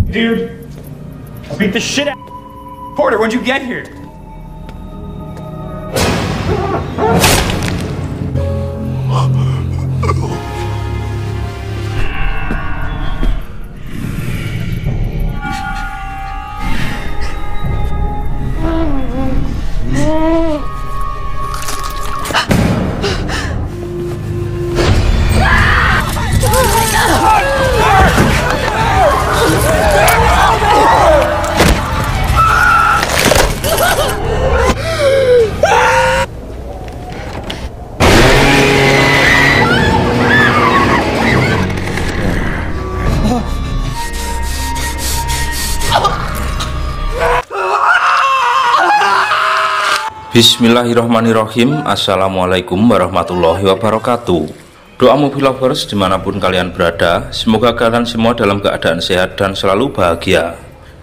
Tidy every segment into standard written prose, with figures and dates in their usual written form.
Dude, I'll beat the shit out. Porter, when'd you get here? Bismillahirrohmanirrohim. Assalamualaikum warahmatullahi wabarakatuh. Doa movie lovers dimanapun kalian berada, semoga kalian semua dalam keadaan sehat dan selalu bahagia.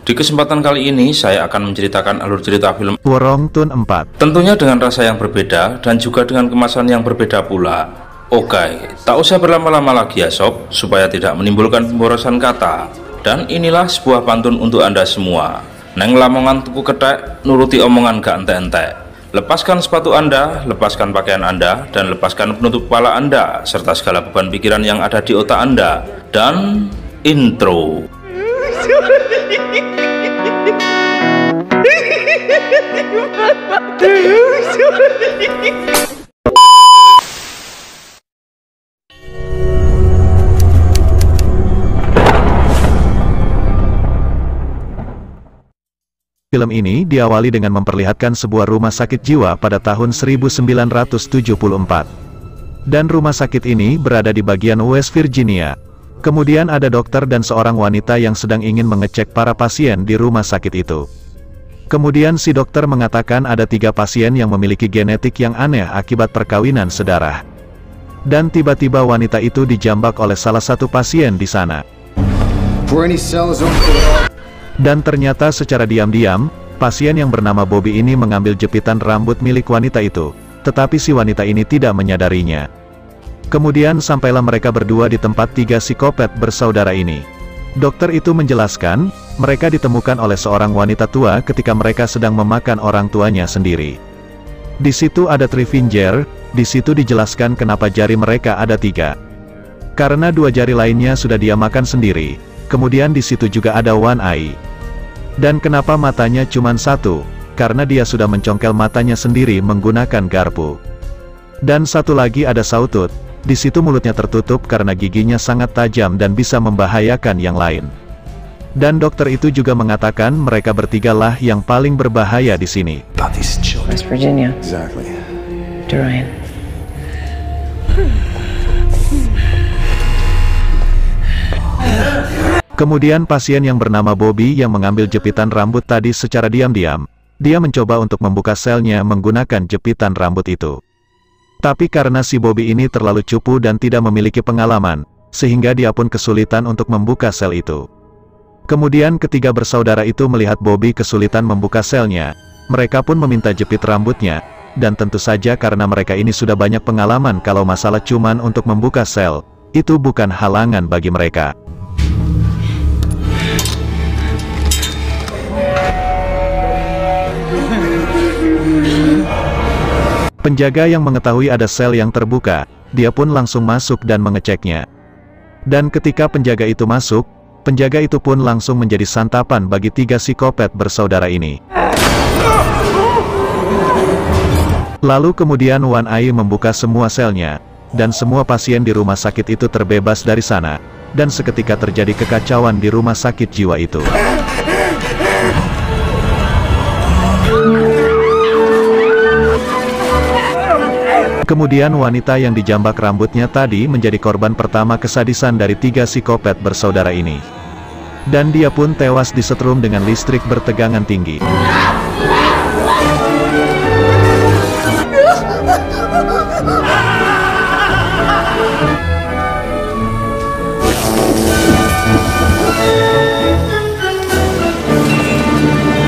Di kesempatan kali ini saya akan menceritakan alur cerita film Wurong Tun 4, tentunya dengan rasa yang berbeda dan juga dengan kemasan yang berbeda pula. Oke, tak usah berlama-lama lagi ya sob, supaya tidak menimbulkan pemborosan kata. Dan inilah sebuah pantun untuk anda semua. Neng lamongan tuku ketek, nuruti omongan gak entek-entek. Lepaskan sepatu Anda, lepaskan pakaian Anda, dan lepaskan penutup kepala Anda, serta segala beban pikiran yang ada di otak Anda. Dan intro. Film ini diawali dengan memperlihatkan sebuah rumah sakit jiwa pada tahun 1974. Dan rumah sakit ini berada di bagian West Virginia. Kemudian ada dokter dan seorang wanita yang sedang ingin mengecek para pasien di rumah sakit itu. Kemudian si dokter mengatakan ada 3 pasien yang memiliki genetik yang aneh akibat perkawinan sedarah. Dan tiba-tiba wanita itu dijambak oleh salah satu pasien di sana. Dan ternyata secara diam-diam, pasien yang bernama Bobby ini mengambil jepitan rambut milik wanita itu, tetapi si wanita ini tidak menyadarinya. Kemudian sampailah mereka berdua di tempat 3 psikopat bersaudara ini. Dokter itu menjelaskan, mereka ditemukan oleh seorang wanita tua ketika mereka sedang memakan orang tuanya sendiri. Di situ ada 3 finger, di situ dijelaskan kenapa jari mereka ada 3. Karena 2 jari lainnya sudah dia makan sendiri. Kemudian di situ juga ada one eye. Dan kenapa matanya cuma 1? Karena dia sudah mencongkel matanya sendiri menggunakan garpu. Dan satu lagi ada sawtooth. Di situ mulutnya tertutup karena giginya sangat tajam dan bisa membahayakan yang lain. Dan dokter itu juga mengatakan mereka bertiga lah yang paling berbahaya di sini. West Virginia. Exactly. Durian. Kemudian pasien yang bernama Bobby yang mengambil jepitan rambut tadi secara diam-diam, dia mencoba untuk membuka selnya menggunakan jepitan rambut itu. Tapi karena si Bobby ini terlalu cupu dan tidak memiliki pengalaman, sehingga dia pun kesulitan untuk membuka sel itu. Kemudian ketiga bersaudara itu melihat Bobby kesulitan membuka selnya, mereka pun meminta jepit rambutnya, dan tentu saja karena mereka ini sudah banyak pengalaman kalau masalah cuman untuk membuka sel, itu bukan halangan bagi mereka. Penjaga yang mengetahui ada sel yang terbuka, dia pun langsung masuk dan mengeceknya. Dan ketika penjaga itu masuk, penjaga itu pun langsung menjadi santapan bagi 3 psikopat bersaudara ini. Lalu kemudian One Eye membuka semua selnya, dan semua pasien di rumah sakit itu terbebas dari sana, dan seketika terjadi kekacauan di rumah sakit jiwa itu. Kemudian wanita yang dijambak rambutnya tadi menjadi korban pertama kesadisan dari 3 psikopat bersaudara ini. Dan dia pun tewas disetrum dengan listrik bertegangan tinggi.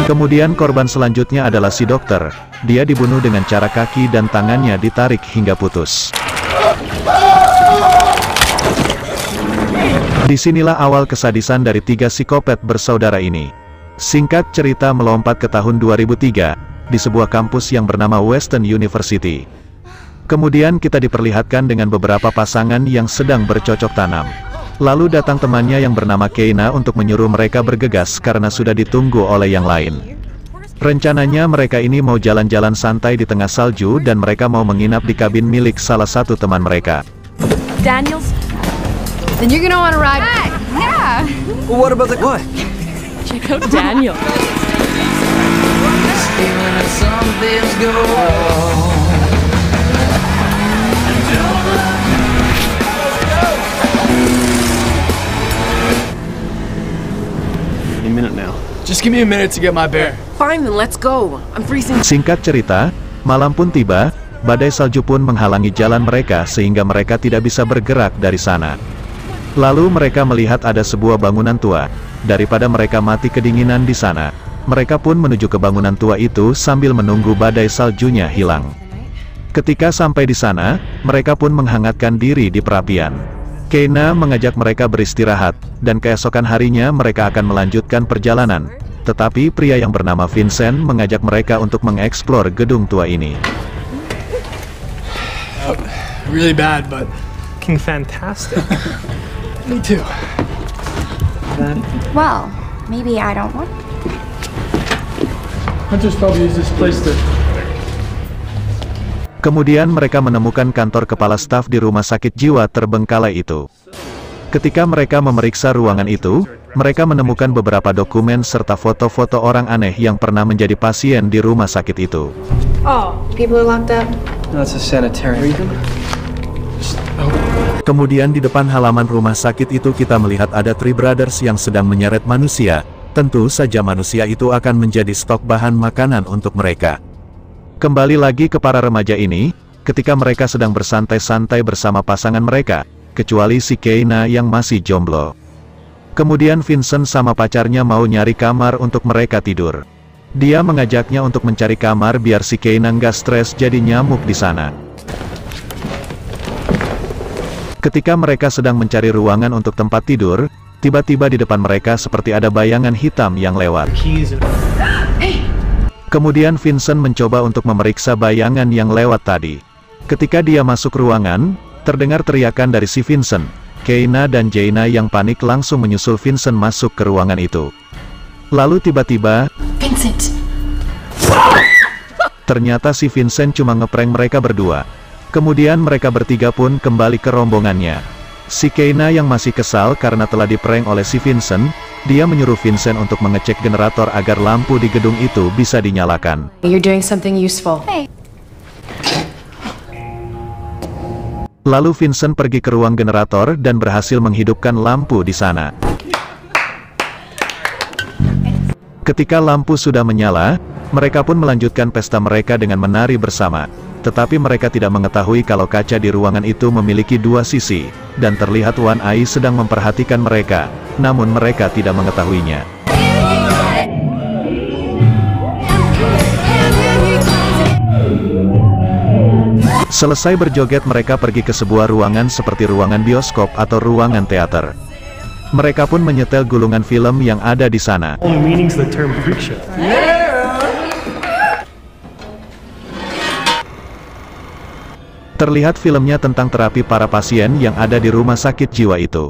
Kemudian korban selanjutnya adalah si dokter. Dia dibunuh dengan cara kaki dan tangannya ditarik hingga putus. Disinilah awal kesadisan dari 3 psikopat bersaudara ini. Singkat cerita melompat ke tahun 2003, di sebuah kampus yang bernama Western University. Kemudian kita diperlihatkan dengan beberapa pasangan yang sedang bercocok tanam. Lalu datang temannya yang bernama Keina untuk menyuruh mereka bergegas karena sudah ditunggu oleh yang lain. Rencananya mereka ini mau jalan-jalan santai di tengah salju dan mereka mau menginap di kabin milik salah satu teman mereka. Daniels? Then you're gonna wanna ride. Yeah. What about the what? Check out Daniel. Any minute now. Just give me a minute to get my bear. Fine, then let's go. I'm freezing. Singkat cerita, malam pun tiba, badai salju pun menghalangi jalan mereka sehingga mereka tidak bisa bergerak dari sana. Lalu mereka melihat ada sebuah bangunan tua. Daripada mereka mati kedinginan di sana, mereka pun menuju ke bangunan tua itu sambil menunggu badai saljunya hilang. Ketika sampai di sana, mereka pun menghangatkan diri di perapian. Keina mengajak mereka beristirahat, dan keesokan harinya mereka akan melanjutkan perjalanan. Tetapi pria yang bernama Vincent mengajak mereka untuk mengeksplor gedung tua ini. Really bad, but Fucking fantastic. me too. Well, maybe I don't want. Hunters probably use this place to... Kemudian mereka menemukan kantor kepala staf di rumah sakit jiwa terbengkalai itu. Ketika mereka memeriksa ruangan itu, mereka menemukan beberapa dokumen serta foto-foto orang aneh yang pernah menjadi pasien di rumah sakit itu. Oh, people are locked up. That's a sanitarium. Kemudian di depan halaman rumah sakit itu kita melihat ada Three Brothers yang sedang menyeret manusia. Tentu saja manusia itu akan menjadi stok bahan makanan untuk mereka. Kembali lagi ke para remaja ini, ketika mereka sedang bersantai-santai bersama pasangan mereka, kecuali si Keina yang masih jomblo. Kemudian Vincent sama pacarnya mau nyari kamar untuk mereka tidur. Dia mengajaknya untuk mencari kamar biar si Keina nggak stres jadi nyamuk di sana. Ketika mereka sedang mencari ruangan untuk tempat tidur, tiba-tiba di depan mereka seperti ada bayangan hitam yang lewat. Kemudian Vincent mencoba untuk memeriksa bayangan yang lewat tadi. Ketika dia masuk ruangan, terdengar teriakan dari si Vincent. Keina dan Jaina yang panik langsung menyusul Vincent masuk ke ruangan itu. Lalu tiba-tiba, Vincent. ternyata si Vincent cuma ngeprank mereka berdua. Kemudian mereka bertiga pun kembali ke rombongannya. Si Keina yang masih kesal karena telah diprank oleh si Vincent, dia menyuruh Vincent untuk mengecek generator agar lampu di gedung itu bisa dinyalakan. You're doing something useful. Hey. Lalu Vincent pergi ke ruang generator dan berhasil menghidupkan lampu di sana. Ketika lampu sudah menyala, mereka pun melanjutkan pesta mereka dengan menari bersama. Tetapi mereka tidak mengetahui kalau kaca di ruangan itu memiliki dua sisi, dan terlihat Wan Ai sedang memperhatikan mereka, namun mereka tidak mengetahuinya. Selesai berjoget mereka pergi ke sebuah ruangan seperti ruangan bioskop atau ruangan teater. Mereka pun menyetel gulungan film yang ada di sana. Only meanings of the term freak show. Terlihat filmnya tentang terapi para pasien yang ada di rumah sakit jiwa itu.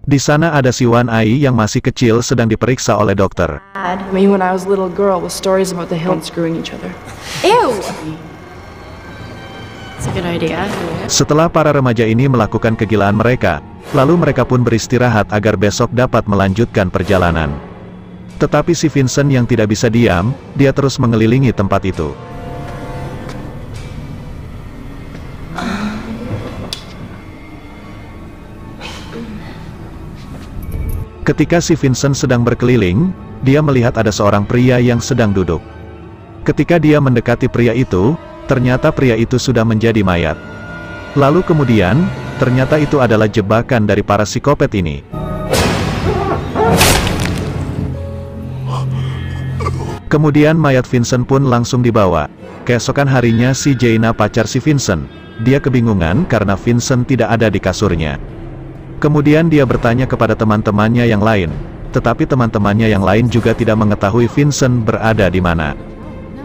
Di sana ada si Wan Ai yang masih kecil sedang diperiksa oleh dokter. Me when I was a little girl with stories about the Hills screwing each other. Ew. It's a good idea. Setelah para remaja ini melakukan kegilaan mereka, lalu mereka pun beristirahat agar besok dapat melanjutkan perjalanan. Tetapi si Vincent yang tidak bisa diam, dia terus mengelilingi tempat itu. Ketika si Vincent sedang berkeliling, dia melihat ada seorang pria yang sedang duduk. Ketika dia mendekati pria itu, ternyata pria itu sudah menjadi mayat. Lalu kemudian, ternyata itu adalah jebakan dari para psikopat ini. Kemudian mayat Vincent pun langsung dibawa. Keesokan harinya si Jaina pacar si Vincent. Dia kebingungan karena Vincent tidak ada di kasurnya. Kemudian dia bertanya kepada teman-temannya yang lain, tetapi teman-temannya yang lain juga tidak mengetahui Vincent berada di mana.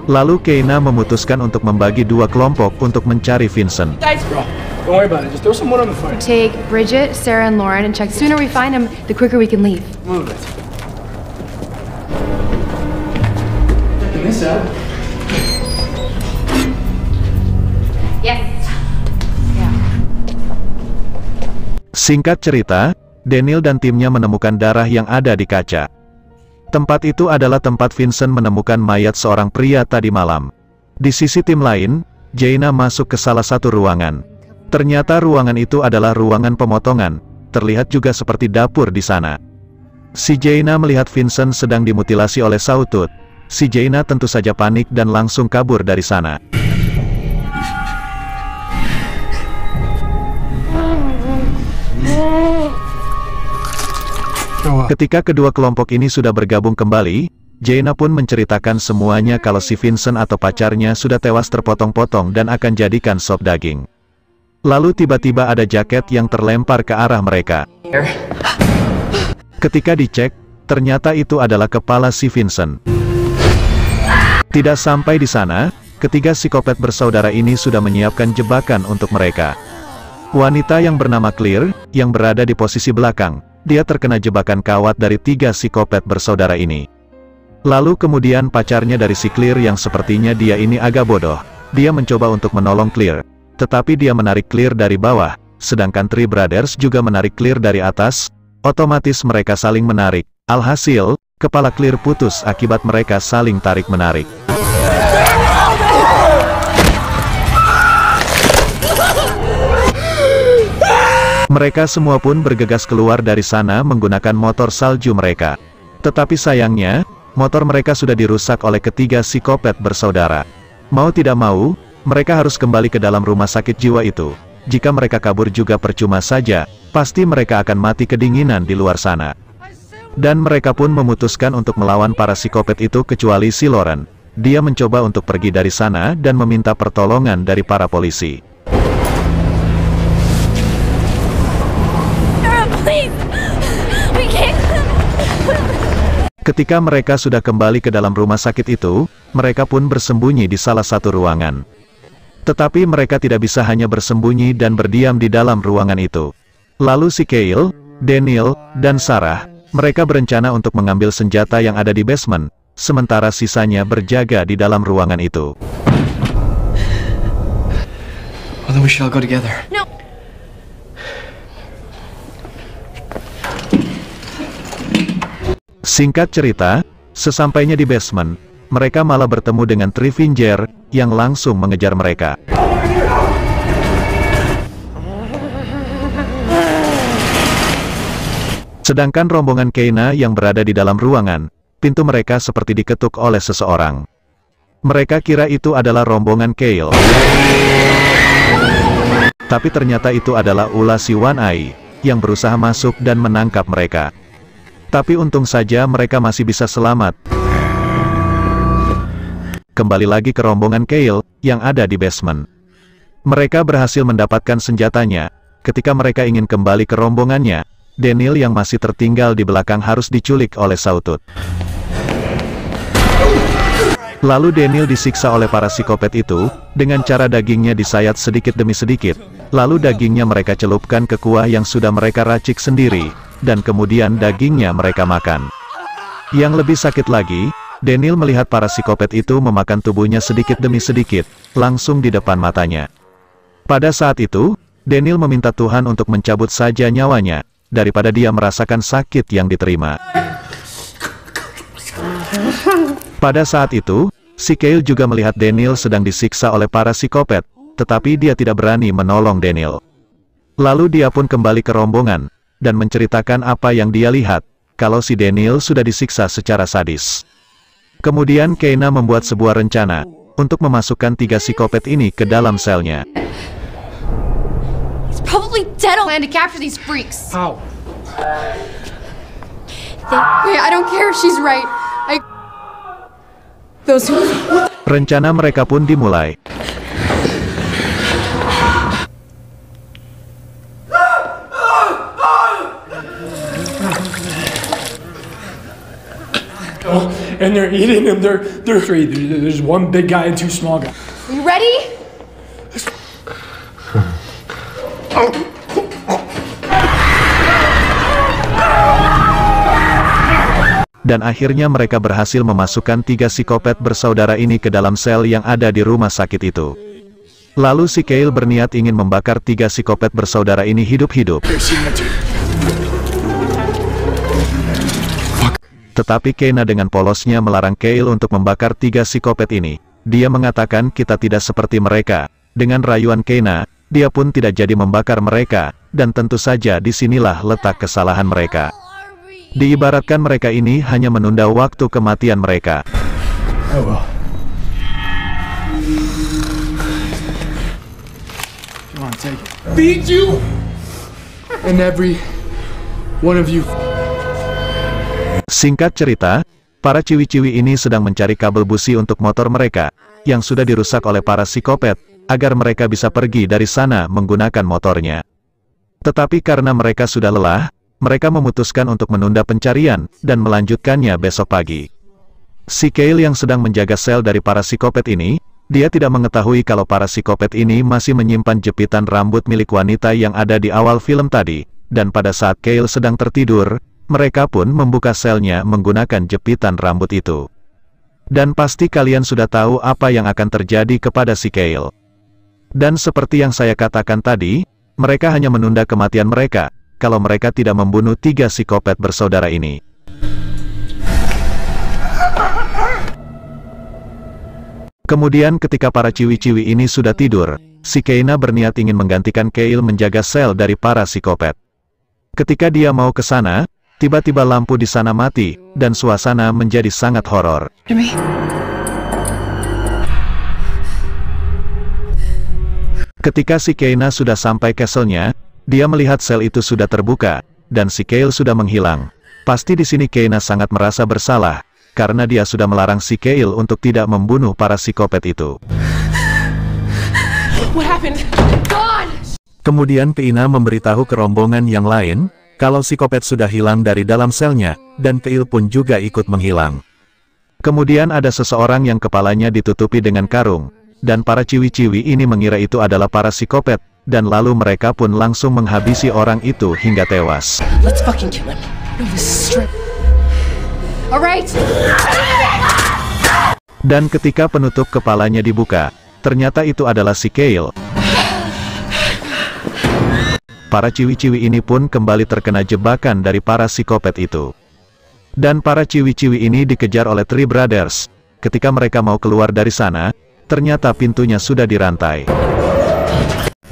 Lalu Keina memutuskan untuk membagi dua kelompok untuk mencari Vincent. Guys, bro, don't worry about it. Just throw someone on the phone. Take Bridget, Sarah, and Lauren and check. The sooner we find them, the quicker we can leave. Move it. Checking this out. Yes. Singkat cerita, Daniel dan timnya menemukan darah yang ada di kaca. Tempat itu adalah tempat Vincent menemukan mayat seorang pria tadi malam. Di sisi tim lain, Jaina masuk ke salah satu ruangan. Ternyata ruangan itu adalah ruangan pemotongan, terlihat juga seperti dapur di sana. Si Jaina melihat Vincent sedang dimutilasi oleh Sawtooth. Si Jaina tentu saja panik dan langsung kabur dari sana. Ketika kedua kelompok ini sudah bergabung kembali, Jaina pun menceritakan semuanya kalau si Vincent atau pacarnya sudah tewas terpotong-potong dan akan jadikan sop daging. Lalu tiba-tiba ada jaket yang terlempar ke arah mereka. Ketika dicek, ternyata itu adalah kepala si Vincent. Tidak sampai di sana, ketiga psikopat bersaudara ini sudah menyiapkan jebakan untuk mereka. Wanita yang bernama Claire, yang berada di posisi belakang, dia terkena jebakan kawat dari tiga psikopat bersaudara ini. Lalu kemudian pacarnya dari si Claire yang sepertinya dia ini agak bodoh. Dia mencoba untuk menolong Claire, tetapi dia menarik Claire dari bawah, sedangkan Three Brothers juga menarik Claire dari atas. Otomatis mereka saling menarik. Alhasil, kepala Claire putus akibat mereka saling tarik-menarik. Mereka semua pun bergegas keluar dari sana menggunakan motor salju mereka. Tetapi sayangnya, motor mereka sudah dirusak oleh ketiga psikopat bersaudara. Mau tidak mau, mereka harus kembali ke dalam rumah sakit jiwa itu. Jika mereka kabur juga percuma saja, pasti mereka akan mati kedinginan di luar sana. Dan mereka pun memutuskan untuk melawan para psikopat itu kecuali si Lauren. Dia mencoba untuk pergi dari sana dan meminta pertolongan dari para polisi. Ketika mereka sudah kembali ke dalam rumah sakit itu, mereka pun bersembunyi di salah satu ruangan. Tetapi mereka tidak bisa hanya bersembunyi dan berdiam di dalam ruangan itu. Lalu si Kyle, Daniel, dan Sarah, mereka berencana untuk mengambil senjata yang ada di basement, sementara sisanya berjaga di dalam ruangan itu. Well, then we should all go together. No. Singkat cerita, sesampainya di basement, mereka malah bertemu dengan Trivinger, yang langsung mengejar mereka. Sedangkan rombongan Keina yang berada di dalam ruangan, pintu mereka seperti diketuk oleh seseorang. Mereka kira itu adalah rombongan Kyle. Tapi ternyata itu adalah ulah si One Eye, yang berusaha masuk dan menangkap mereka. Tapi untung saja mereka masih bisa selamat. Kembali lagi ke rombongan Kyle, yang ada di basement. Mereka berhasil mendapatkan senjatanya. Ketika mereka ingin kembali ke rombongannya, Daniel yang masih tertinggal di belakang harus diculik oleh Sawtooth. Lalu Daniel disiksa oleh para psikopat itu, dengan cara dagingnya disayat sedikit demi sedikit. Lalu dagingnya mereka celupkan ke kuah yang sudah mereka racik sendiri, dan kemudian dagingnya mereka makan. Yang lebih sakit lagi, Daniel melihat para psikopat itu memakan tubuhnya sedikit demi sedikit, langsung di depan matanya. Pada saat itu, Daniel meminta Tuhan untuk mencabut saja nyawanya, daripada dia merasakan sakit yang diterima. Pada saat itu, si Kyle juga melihat Daniel sedang disiksa oleh para psikopat, tetapi dia tidak berani menolong Daniel. Lalu dia pun kembali ke rombongan, dan menceritakan apa yang dia lihat, kalau si Daniel sudah disiksa secara sadis. Kemudian Keina membuat sebuah rencana, untuk memasukkan tiga psikopat ini ke dalam selnya. He's probably dead. Plan to capture these freaks. How? Wait, I don't care if she's right. Those who... Rencana mereka pun dimulai. Oh, and they're eating them. They're three. There's one big guy and two small guys. Are you ready? Dan akhirnya mereka berhasil memasukkan 3 psikopat bersaudara ini ke dalam sel yang ada di rumah sakit itu. Lalu si Kale berniat ingin membakar 3 psikopat bersaudara ini hidup-hidup. Tetapi Keina dengan polosnya melarang Kale untuk membakar 3 psikopat ini. Dia mengatakan kita tidak seperti mereka. Dengan rayuan Keina, dia pun tidak jadi membakar mereka, dan tentu saja disinilah letak kesalahan mereka. Diibaratkan mereka ini hanya menunda waktu kematian mereka. Oh well. Come on, take it. Beat you! And every one of you. Singkat cerita, para ciwi-ciwi ini sedang mencari kabel busi untuk motor mereka, yang sudah dirusak oleh para psikopat, agar mereka bisa pergi dari sana menggunakan motornya. Tetapi karena mereka sudah lelah, mereka memutuskan untuk menunda pencarian, dan melanjutkannya besok pagi. Si Kale yang sedang menjaga sel dari para psikopat ini, dia tidak mengetahui kalau para psikopat ini masih menyimpan jepitan rambut milik wanita yang ada di awal film tadi, dan pada saat Kale sedang tertidur, mereka pun membuka selnya menggunakan jepitan rambut itu. Dan pasti kalian sudah tahu apa yang akan terjadi kepada si Kale. Dan seperti yang saya katakan tadi, mereka hanya menunda kematian mereka, kalau mereka tidak membunuh 3 psikopat bersaudara ini. Kemudian ketika para ciwi-ciwi ini sudah tidur, si Keina berniat ingin menggantikan Kale menjaga sel dari para psikopat. Ketika dia mau ke sana, tiba-tiba lampu di sana mati, dan suasana menjadi sangat horor. Ketika si Keina sudah sampai ke selnya, dia melihat sel itu sudah terbuka, dan si Kale sudah menghilang. Pasti di sini Keina sangat merasa bersalah, karena dia sudah melarang si Kale untuk tidak membunuh para psikopat itu. What happened? God! Kemudian Keina memberitahu ke rombongan yang lain, kalau psikopat sudah hilang dari dalam selnya, dan Kale pun juga ikut menghilang. Kemudian ada seseorang yang kepalanya ditutupi dengan karung, dan para ciwi-ciwi ini mengira itu adalah para psikopat, dan lalu mereka pun langsung menghabisi orang itu hingga tewas. Let's fucking kill him. No, this is strip. Alright. Dan ketika penutup kepalanya dibuka, ternyata itu adalah si Kale. Para ciwi-ciwi ini pun kembali terkena jebakan dari para psikopat itu. Dan para ciwi-ciwi ini dikejar oleh Three Brothers. Ketika mereka mau keluar dari sana, ternyata pintunya sudah dirantai.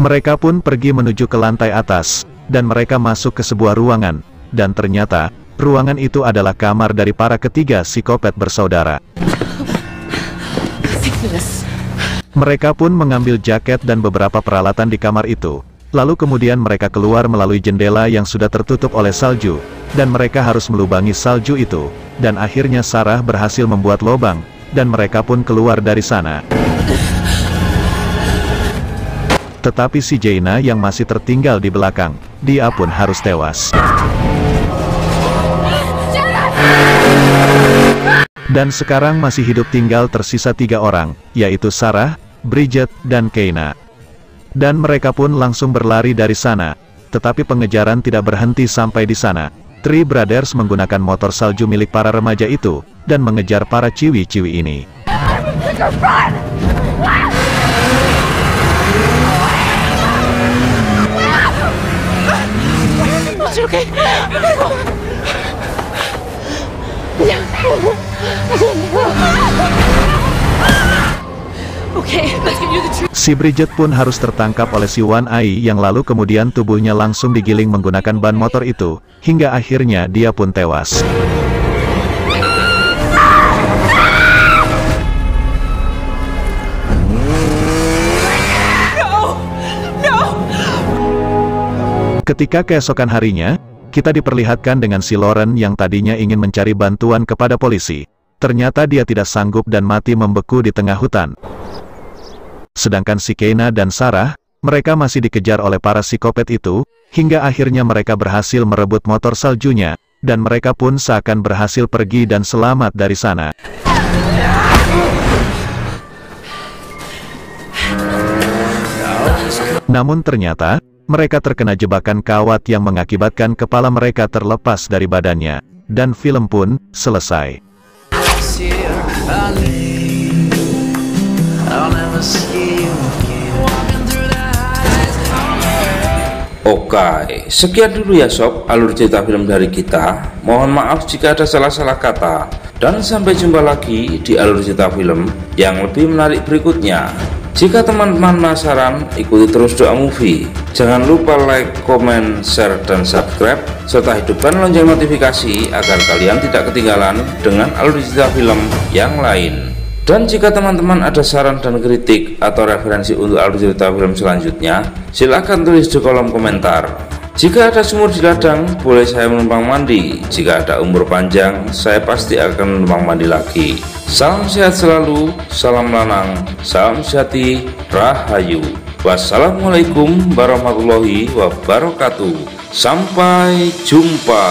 Mereka pun pergi menuju ke lantai atas, dan mereka masuk ke sebuah ruangan, dan ternyata, ruangan itu adalah kamar dari para ketiga psikopat bersaudara. Mereka pun mengambil jaket dan beberapa peralatan di kamar itu, lalu kemudian mereka keluar melalui jendela yang sudah tertutup oleh salju, dan mereka harus melubangi salju itu, dan akhirnya Sarah berhasil membuat lubang, dan mereka pun keluar dari sana. Tetapi si Jaina yang masih tertinggal di belakang, dia pun harus tewas. Dan sekarang masih hidup tinggal tersisa 3 orang, yaitu Sarah, Bridget, dan Keina. Dan mereka pun langsung berlari dari sana, tetapi pengejaran tidak berhenti sampai di sana. Three Brothers menggunakan motor salju milik para remaja itu, dan mengejar para ciwi-ciwi ini. Okay. Okay, let's give you the truth. Si Bridget pun harus tertangkap oleh si Wan Ai yang lalu kemudian tubuhnya langsung digiling menggunakan ban motor itu, hingga akhirnya dia pun tewas. Ketika keesokan harinya, kita diperlihatkan dengan si Lauren yang tadinya ingin mencari bantuan kepada polisi. Ternyata dia tidak sanggup dan mati membeku di tengah hutan. Sedangkan si Keina dan Sarah, mereka masih dikejar oleh para psikopat itu, hingga akhirnya mereka berhasil merebut motor saljunya, dan mereka pun seakan berhasil pergi dan selamat dari sana. Namun ternyata, mereka terkena jebakan kawat yang mengakibatkan kepala mereka terlepas dari badannya, dan film pun selesai. Oke, sekian dulu ya sob alur cerita film dari kita. Mohon maaf jika ada salah-salah kata, dan sampai jumpa lagi di alur cerita film yang lebih menarik berikutnya. Jika teman-teman penasaran, ikuti terus Doa Movie. Jangan lupa like, komen, share, dan subscribe, serta hidupkan lonceng notifikasi agar kalian tidak ketinggalan dengan alur cerita film yang lain. Dan jika teman-teman ada saran dan kritik atau referensi untuk alur cerita film selanjutnya, silahkan tulis di kolom komentar. Jika ada sumur di ladang, boleh saya menumpang mandi. Jika ada umur panjang, saya pasti akan menumpang mandi lagi. Salam sehat selalu, salam lanang, salam sejati, rahayu. Wassalamualaikum warahmatullahi wabarakatuh. Sampai jumpa.